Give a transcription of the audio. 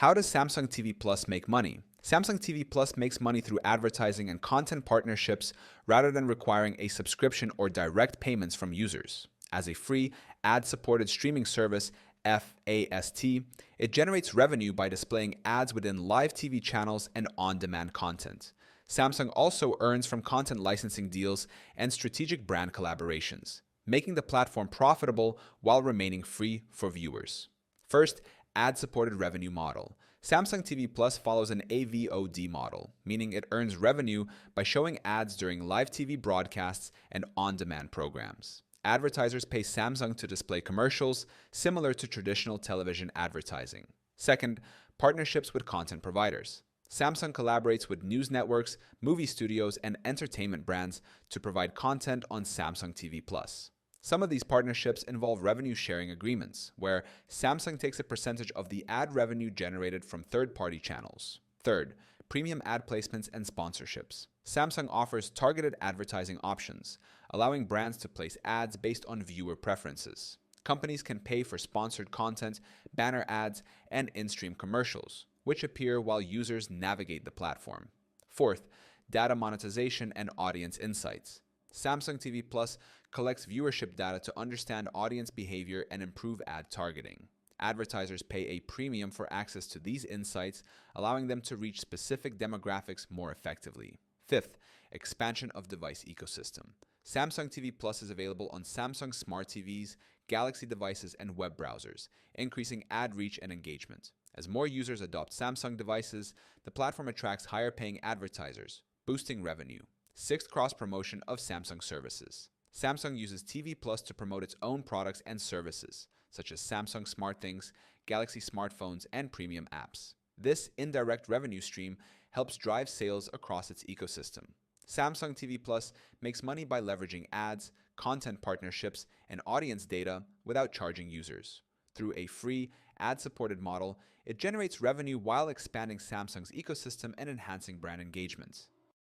How does Samsung TV Plus make money? Samsung TV Plus makes money through advertising and content partnerships rather than requiring a subscription or direct payments from users. As a free, ad-supported streaming service, FAST, it generates revenue by displaying ads within live TV channels and on-demand content. Samsung also earns from content licensing deals and strategic brand collaborations, making the platform profitable while remaining free for viewers. First, ad-supported revenue model. Samsung TV Plus follows an AVOD model, meaning it earns revenue by showing ads during live TV broadcasts and on-demand programs. Advertisers pay Samsung to display commercials, similar to traditional television advertising. Second, partnerships with content providers. Samsung collaborates with news networks, movie studios, and entertainment brands to provide content on Samsung TV Plus. Some of these partnerships involve revenue-sharing agreements, where Samsung takes a percentage of the ad revenue generated from third-party channels. Third, premium ad placements and sponsorships. Samsung offers targeted advertising options, allowing brands to place ads based on viewer preferences. Companies can pay for sponsored content, banner ads, and in-stream commercials, which appear while users navigate the platform. Fourth, data monetization and audience insights. Samsung TV Plus collects viewership data to understand audience behavior and improve ad targeting. Advertisers pay a premium for access to these insights, allowing them to reach specific demographics more effectively. Fifth, expansion of device ecosystem. Samsung TV Plus is available on Samsung Smart TVs, Galaxy devices, and web browsers, increasing ad reach and engagement. As more users adopt Samsung devices, the platform attracts higher-paying advertisers, boosting revenue. Sixth, cross-promotion of Samsung services. Samsung uses TV Plus to promote its own products and services, such as Samsung SmartThings, Galaxy smartphones, and premium apps. This indirect revenue stream helps drive sales across its ecosystem. Samsung TV Plus makes money by leveraging ads, content partnerships, and audience data without charging users. Through a free, ad-supported model, it generates revenue while expanding Samsung's ecosystem and enhancing brand engagement.